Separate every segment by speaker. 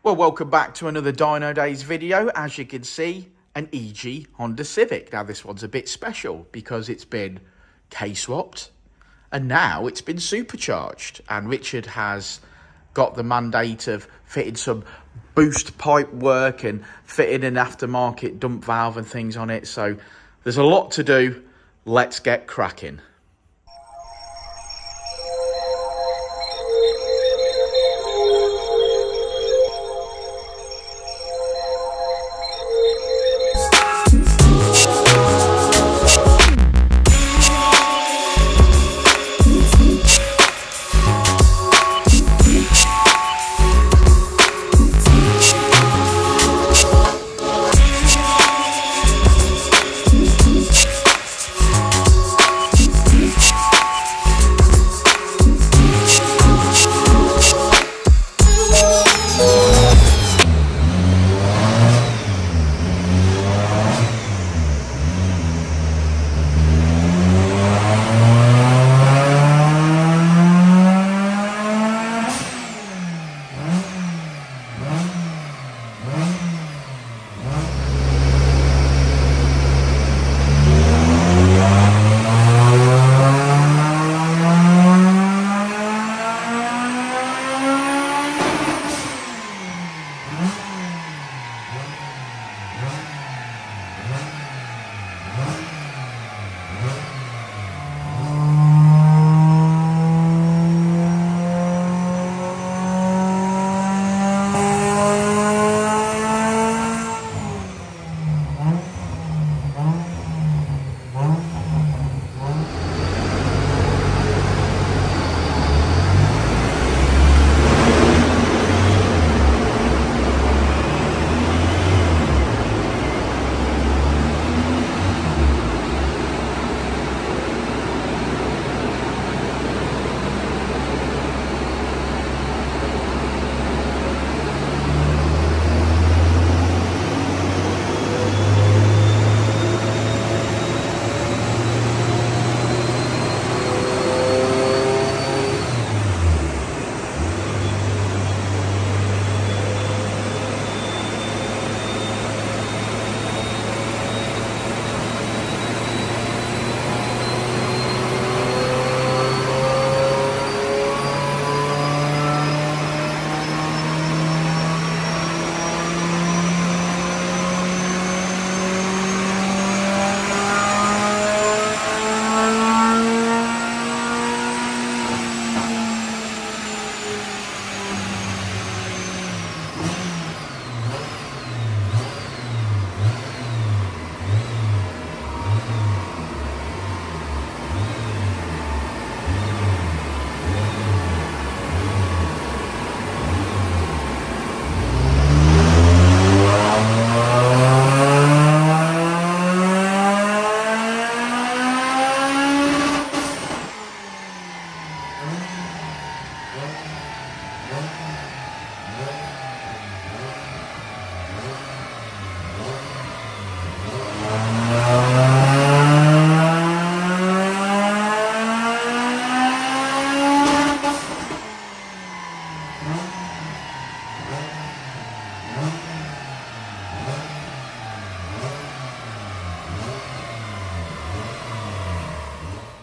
Speaker 1: Well, welcome back to another Dynodaze video. As you can see, an EG Honda Civic. Now, this one's a bit special because it's been Kswapped and now it's been supercharged. And Richard has got the mandate of fitting some boost pipe work and fitting an aftermarket dump valve and things on it. So there's a lot to do. Let's get cracking.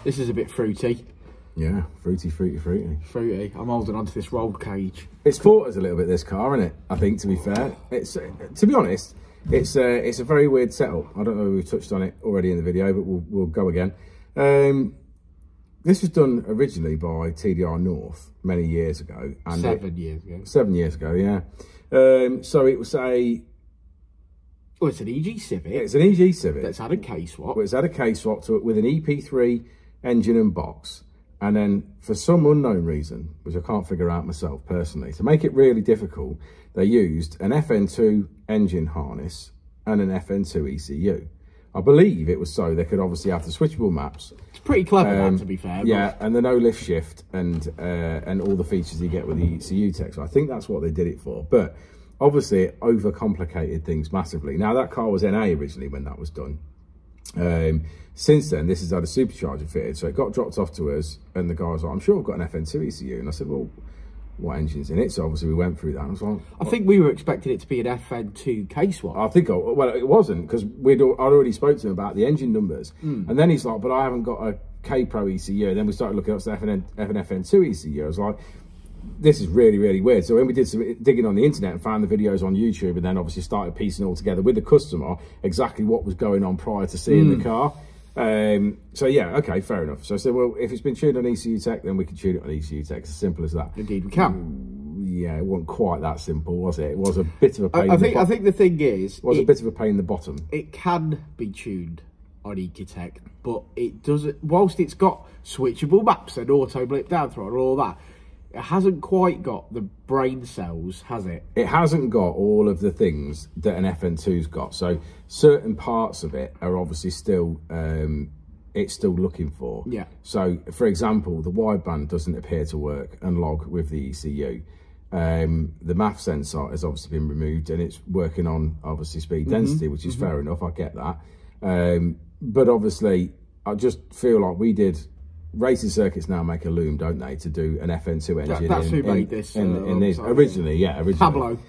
Speaker 1: This is a bit fruity.
Speaker 2: Yeah, fruity.
Speaker 1: Fruity. I'm holding onto this rolled cage.
Speaker 2: It's fought us a little bit, this car, isn't it? I think, to be fair. It's to be honest, it's a very weird setup. I don't know if we've touched on it already in the video, but we'll go again. This was done originally by TDR North many years ago. And
Speaker 1: 7 years ago.
Speaker 2: 7 years ago, yeah. So it was a...
Speaker 1: Well, it's an EG Civic.
Speaker 2: It's an EG Civic.
Speaker 1: That's had a Kswap.
Speaker 2: Well, it's had a Kswap with an EP3 engine and box. And then, for some unknown reason, which I can't figure out myself personally, to make it really difficult, they used an FN2 engine harness and an FN2 ECU. I believe it was so they could obviously have the switchable maps.
Speaker 1: It's pretty clever, that, to be fair.
Speaker 2: Yeah, and the no lift shift and all the features you get with the ECU tech. So I think that's what they did it for. But obviously, it overcomplicated things massively. Now, that car was NA originally when that was done. Since then, this has had a supercharger fitted, so it got dropped off to us, and the guy was like, I'm sure I've got an FN2 ECU. And I said, well, what engine's in it. So obviously we went through that. I was like,
Speaker 1: I think we were expecting it to be an FN2 Kswap.
Speaker 2: I think, well, it wasn't, because I'd already spoke to him about the engine numbers. And then he's like, but I haven't got a K Pro ECU. And then we started looking up the FN2 ECU. I was like, this is really, really weird. So when we did some digging on the internet and found the videos on YouTube, and then obviously started piecing all together with the customer exactly what was going on prior to seeing the car. So yeah, okay, fair enough. So I said, well, if it's been tuned on Ecutek, then we can tune it on Ecutek. It's as simple as that.
Speaker 1: Indeed, we can.
Speaker 2: Yeah, it wasn't quite that simple, was it? It was a bit of a pain.
Speaker 1: I think the thing is,
Speaker 2: it was a bit of a pain in the bottom.
Speaker 1: It can be tuned on Ecutek, but it doesn't. Whilst it's got switchable maps and auto blip down throttle and all that, it hasn't quite got the brain cells, has it? It
Speaker 2: hasn't got all of the things that an FN2's got. So certain parts of it are obviously still, it's still looking for.
Speaker 1: Yeah.
Speaker 2: So for example, the wideband doesn't appear to work and log with the ECU. The MAF sensor has obviously been removed and it's working on obviously speed density, which is fair enough, I get that. But obviously I just feel like we did. Racing circuits now make a loom, don't they, to do an FN2 engine?
Speaker 1: That's who made this.
Speaker 2: In this originally, yeah, originally.
Speaker 1: Pablo.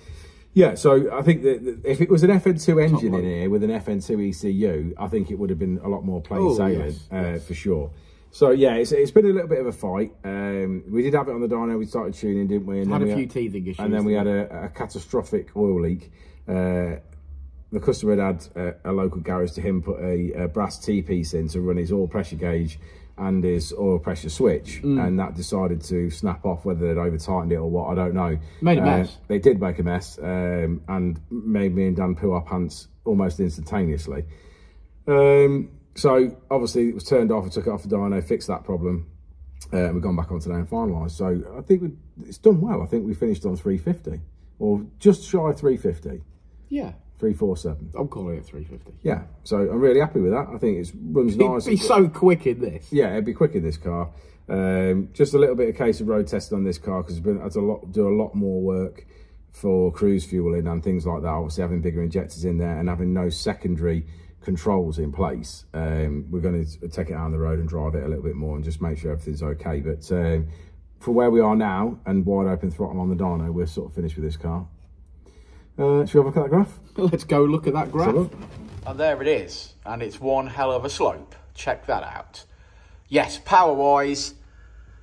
Speaker 2: Yeah, so I think that if it was an FN2 engine in here with an FN2 ECU, I think it would have been a lot more plain sailing, for sure. So yeah, it's been a little bit of a fight. We did have it on the dyno. We started tuning, didn't we? And
Speaker 1: had a few teething issues.
Speaker 2: And then we had a catastrophic oil leak. The customer had a local garage to him put a brass T-piece in to run his oil pressure gauge and his oil pressure switch, and that decided to snap off. Whether they'd over tightened it or what, I don't know.
Speaker 1: Made a mess.
Speaker 2: They did make a mess, and made me and Dan poo our pants almost instantaneously. So obviously it was turned off. I took it off the dyno, fixed that problem, and we've gone back on today and finalised. So I think it's done well. I think we finished on 350 or just shy of 350.
Speaker 1: Yeah.
Speaker 2: 347.
Speaker 1: I'm calling it 350.
Speaker 2: Yeah, so I'm really happy with that. I think it runs nice.
Speaker 1: It'd be so quick in this.
Speaker 2: Yeah, it'd be quick in this car. Just a little bit of case of road testing on this car because I had to do a lot more work for cruise fueling and things like that. Obviously, having bigger injectors in there and having no secondary controls in place. We're going to take it out on the road and drive it a little bit more and just make sure everything's okay. But for where we are now and wide open throttle on the dyno, we're sort of finished with this car. Should we have a look at that graph?
Speaker 1: Let's go look at that graph.
Speaker 3: And there it is. And it's one hell of a slope. Check that out. Yes, power-wise,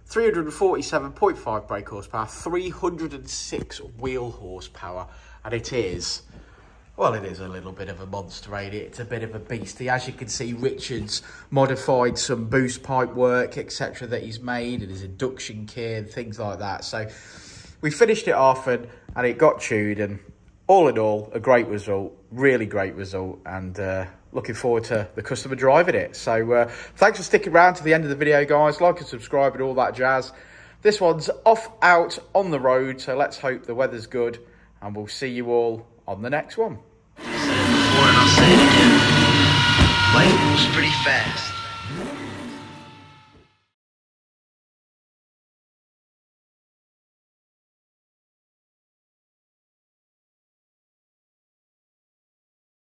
Speaker 3: 347.5 brake horsepower, 306 wheel horsepower. And it is, well, it is a little bit of a monster, ain't it? It's a bit of a beastie. As you can see, Richard's modified some boost pipe work, etc. that he's made, and his induction kit and things like that. So we finished it off and it got tuned, and all in all, a great result, really great result, and looking forward to the customer driving it. So thanks for sticking around to the end of the video, guys. Like and subscribe and all that jazz. This one's off out on the road, so let's hope the weather's good, and we'll see you all on the next one.
Speaker 4: I said it before and I'll say it again. Life moves pretty fast.